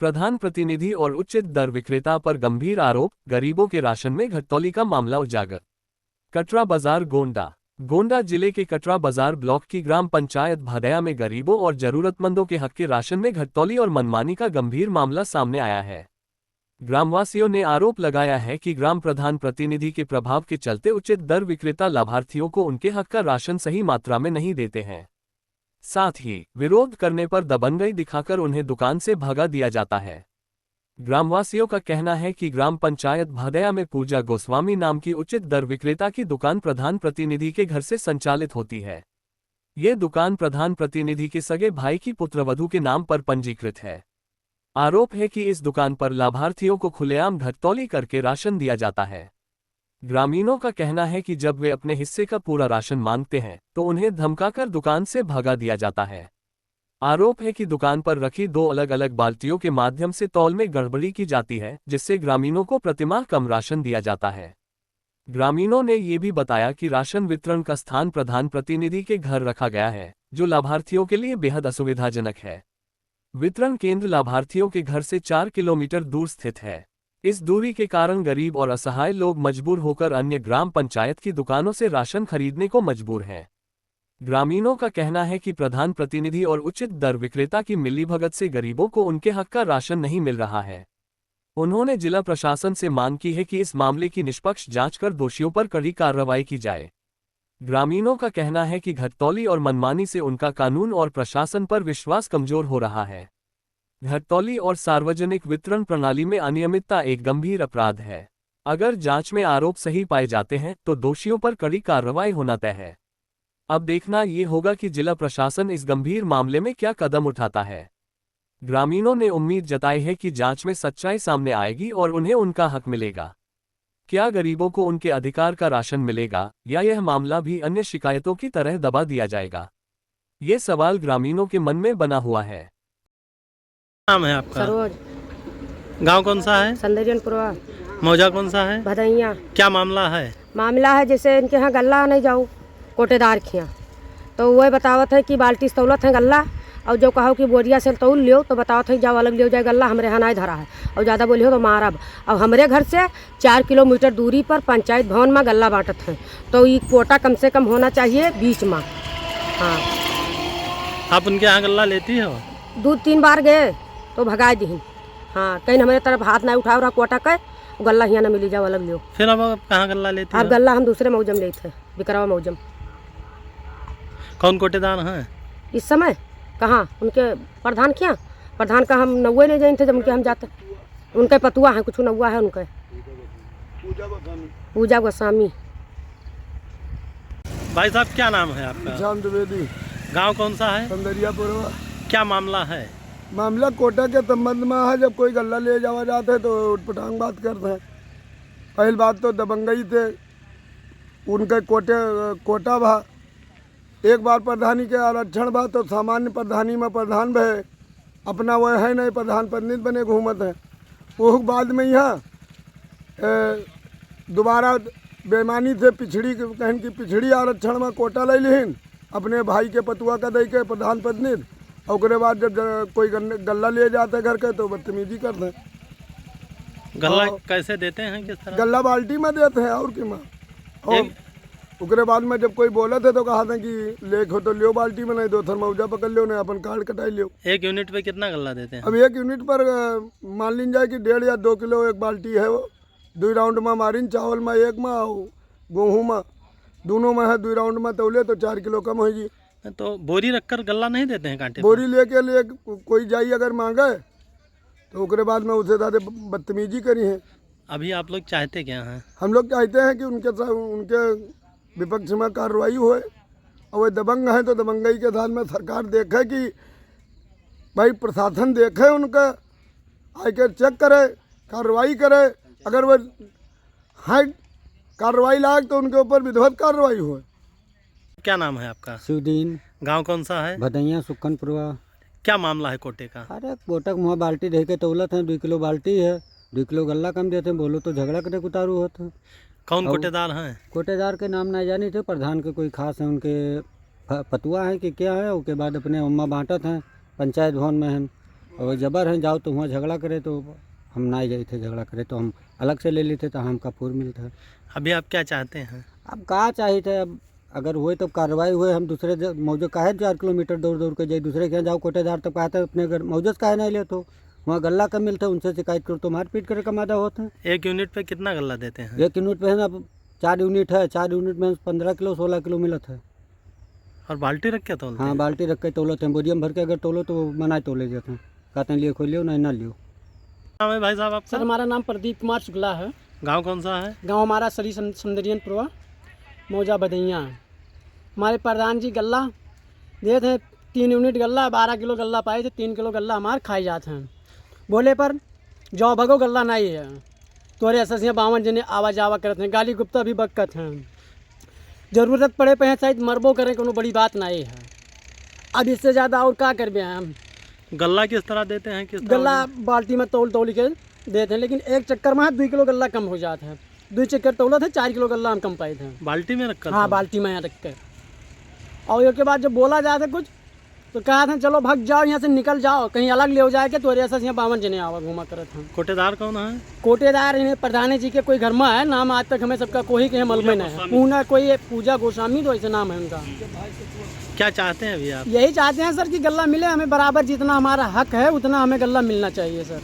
प्रधान प्रतिनिधि और उचित दर विक्रेता पर गंभीर आरोप, गरीबों के राशन में घटतौली का मामला उजागर। कटरा बाजार गोंडा जिले के कटरा बाजार ब्लॉक की ग्राम पंचायत भदैया में गरीबों और जरूरतमंदों के हक के राशन में घटतौली और मनमानी का गंभीर मामला सामने आया है। ग्रामवासियों ने आरोप लगाया है कि ग्राम प्रधान प्रतिनिधि के प्रभाव के चलते उचित दर विक्रेता लाभार्थियों को उनके हक का राशन सही मात्रा में नहीं देते हैं। साथ ही विरोध करने पर दबंगई दिखाकर उन्हें दुकान से भगा दिया जाता है। ग्रामवासियों का कहना है कि ग्राम पंचायत भदैया में पूजा गोस्वामी नाम की उचित दर विक्रेता की दुकान प्रधान प्रतिनिधि के घर से संचालित होती है। ये दुकान प्रधान प्रतिनिधि के सगे भाई की पुत्रवधू के नाम पर पंजीकृत है। आरोप है कि इस दुकान पर लाभार्थियों को खुलेआम घटतौली करके राशन दिया जाता है। ग्रामीणों का कहना है कि जब वे अपने हिस्से का पूरा राशन मांगते हैं तो उन्हें धमकाकर दुकान से भगा दिया जाता है। आरोप है कि दुकान पर रखी 2 अलग अलग बाल्टियों के माध्यम से तौल में गड़बड़ी की जाती है, जिससे ग्रामीणों को प्रतिमाह कम राशन दिया जाता है। ग्रामीणों ने ये भी बताया कि राशन वितरण का स्थान प्रधान प्रतिनिधि के घर रखा गया है, जो लाभार्थियों के लिए बेहद असुविधाजनक है। वितरण केंद्र लाभार्थियों के घर से 4 किलोमीटर दूर स्थित है। इस दूरी के कारण गरीब और असहाय लोग मजबूर होकर अन्य ग्राम पंचायत की दुकानों से राशन खरीदने को मजबूर हैं। ग्रामीणों का कहना है कि प्रधान प्रतिनिधि और उचित दर विक्रेता की मिलीभगत से गरीबों को उनके हक का राशन नहीं मिल रहा है। उन्होंने जिला प्रशासन से मांग की है कि इस मामले की निष्पक्ष जांच कर दोषियों पर कड़ी कार्रवाई की जाए। ग्रामीणों का कहना है कि घटतौली और मनमानी से उनका कानून और प्रशासन पर विश्वास कमजोर हो रहा है। घटतौली और सार्वजनिक वितरण प्रणाली में अनियमितता एक गंभीर अपराध है। अगर जांच में आरोप सही पाए जाते हैं तो दोषियों पर कड़ी कार्रवाई होना तय है। अब देखना ये होगा कि जिला प्रशासन इस गंभीर मामले में क्या कदम उठाता है। ग्रामीणों ने उम्मीद जताई है कि जांच में सच्चाई सामने आएगी और उन्हें उनका हक मिलेगा। क्या गरीबों को उनके अधिकार का राशन मिलेगा या यह मामला भी अन्य शिकायतों की तरह दबा दिया जाएगा? ये सवाल ग्रामीणों के मन में बना हुआ है। नाम है आपका? सरोज। गांव कौन सा है? संदरियनपुरवा। मौजा कौन सा है? भदैया। क्या मामला है? मामला है जैसे इनके यहाँ गल्ला नहीं जाऊँ कोटेदार के यहाँ, तो वही बतावत है कि बाल्टी से तौलत है गल्ला, और जो कहो कि बोरिया से तौल लियो तो बतावत है जाओ अलग लियो जाए गल्ला, हमारे यहाँ नहीं धरा है, और ज़्यादा बोलियो तो मारब। अब हमारे घर से 4 किलोमीटर दूरी पर पंचायत भवन में गल्ला बांटत हैं, तो ये कोटा कम से कम होना चाहिए बीच में। हाँ, आप उनके यहाँ गल्ला लेती हो? 2-3 बार गए तो भगा दी। हाँ, कहीं हमारे तरफ हाथ नहीं उठाओ रहा कोटा का, गल्ला यहाँ ना मिली जाओ अलग लियो। फिर अब आप कहाँ गल्ला लेती हो? अब गल्ला हम दूसरे मौजम लेते हैं, बिकरावा मौजम। कौन कोटेदार हैं इस समय? कहाँ उनके प्रधान क्या? प्रधान का हम नौवे नहीं जानते, जब उनके हम जाते। उनके पतुआ है, कुछ नौवा है उनके, पूजा गोस्वामी। भाई साहब क्या नाम है आपका? शाम द्विवेदी। गांव कौन सा है? संदरियापुरवा। क्या मामला है? मामला कोटा के संबंध में है। जब कोई गल्ला ले जावा जाते है तो उठपटांग बात करते हैं। पहली बात तो दबंगई थे, उनके कोटा भा। एक बार प्रधानी के आरक्षण बा तो सामान्य प्रधानी में प्रधान भे, अपना वह है नहीं, प्रधान प्रतिनिधि बने घूमत है। वो बाद में यहाँ दोबारा बेईमानी से कहन की पिछड़ी आरक्षण में कोटा ले लिहिन अपने भाई के पतुआ का दे के प्रधान प्रतिनिधि, और उसके बाद जब कोई गल्ला ले जाते घर के तो बदतमीजी करते हैं। गल्ला कैसे देते हैं, किस तरह? गल्ला बाल्टी में देते हैं और की माँ। और उसके बाद में जब कोई बोला था तो कहा था कि लेख हो तो लियो बाल्टी में, नहीं 2 थर्मौजा पकड़ लियो, नहीं अपन कार्ड कटाई लियो। 1 यूनिट पे कितना गल्ला देते हैं? अब 1 यूनिट पर मान लीन जाए कि 1.5 या 2 किलो एक बाल्टी है। वो 2 राउंड में मारिन, चावल में 1 में और गेहूँ में दोनों में है 2 राउंड में तौले तो 4 किलो कम होगी। तो बोरी रखकर गल्ला नहीं देते हैं कांटे? बोरी लेके लिए कोई जाई अगर मांगे तो उसके बाद में उसे ज़्यादा बदतमीजी करी है। अभी आप लोग चाहते क्या हैं? हम लोग चाहते हैं कि उनके विपक्ष में कार्रवाई होए, और वे दबंग हैं तो दबंगई के साथ में सरकार देखे कि भाई प्रशासन देखे, उनका आके चेक करे, कार्रवाई करे। अगर वह है कार्रवाई लायक तो उनके ऊपर विधिवत कार्रवाई होए। क्या नाम है आपका? शिवदीन। गांव कौन सा है? भदैया सुक्खनपुरवा। क्या मामला है कोटे का? अरे कोटक मुँह बाल्टी दे के तौलत है, 2 किलो बाल्टी है, 2 किलो गल्ला कम देते हैं, बोलो तो झगड़ा करके उतारू होते। कौन कोटेदार हैं? कोटेदार के नाम नहीं जानी थे, प्रधान के कोई खास है, उनके पतुआ है कि क्या है। उसके बाद अपने उम्मा बांटत हैं, पंचायत भवन में हैं। और जबर हैं जाओ तो वहाँ झगड़ा करे तो हम ना ही गए थे झगड़ा करे तो हम अलग से ले लेते तो हमका पूर मिलता है। अभी आप क्या चाहते हैं? अब कहाँ चाहिए थे, अब अगर हुए तो कार्रवाई हुए, हम दूसरे मौजूद काहे 4 किलोमीटर दूर दूर के जाए दूसरे के यहाँ जाओ कोटेदार तक कहते अपने घर मौजूद काहे नहीं ले तो वहाँ गल्ला कम मिलता है, उनसे शिकायत करो तो मारपीट करे का मादा होता है। 1 यूनिट पे कितना गल्ला देते हैं? 1 यूनिट पे है ना 4 यूनिट है, 4 यूनिट में 15 किलो 16 किलो मिलत है। और बाल्टी रख के तोलते हाँ हैं? बाल्टी रख के तोलते हैं, बोरिया में भर के अगर तोलो तो मना तोले जाते हैं, कहते हैं लिए खोल लियो नहीं ना लियो। नाम है भाई साहब आपका? सर हमारा नाम प्रदीप कुमार शुक्ला है। गांव कौन सा है? गांव हमारा सरी सुंदरियनपुरवा मौजा बधैया है। हमारे प्रधान जी गल्ला दिए थे 3 यूनिट गल्ला 12 किलो गल्ला पाए थे, 3 किलो गल्ला हमारे खाए जाते हैं। बोले पर जौ भगो गल्ला नहीं है, तोरे अससियाँ 52 जने आवा जावा करते हैं, गाली गुप्ता भी बकत हैं। ज़रूरत पड़े पे हैं शायद मरबो करें, कोनो बड़ी बात नहीं है। अब इससे ज़्यादा और क्या करबे हम। गल्ला किस तरह देते हैं? किस तरह? गल्ला बाल्टी में तोल तोल के देते हैं, लेकिन एक चक्कर में 2 किलो गल्ला कम हो जाता है। 2 चक्कर तोला थे 4 किलो गल्ला हम कम पाए थे। बाल्टी में रख कर? हाँ बाल्टी में यहाँ रख कर। और उसके बाद जब बोला जाता है कुछ तो कहा था चलो भाग जाओ यहाँ से, निकल जाओ कहीं अलग ले हो जाएगा, तो ऐसा यहाँ 52 जने आवा घूमा करत हम। कोटेदार कौन है? कोटेदार इन्हें प्रधान जी के कोई घर में है, नाम आज तक हमें सबका कोई के मालूम नहीं है। पूना कोई पूजा गोस्वामी तो ऐसे नाम है उनका। क्या चाहते हैं अभी आप? यही चाहते हैं सर कि गल्ला मिले हमें बराबर, जितना हमारा हक है उतना हमें गल्ला मिलना चाहिए सर।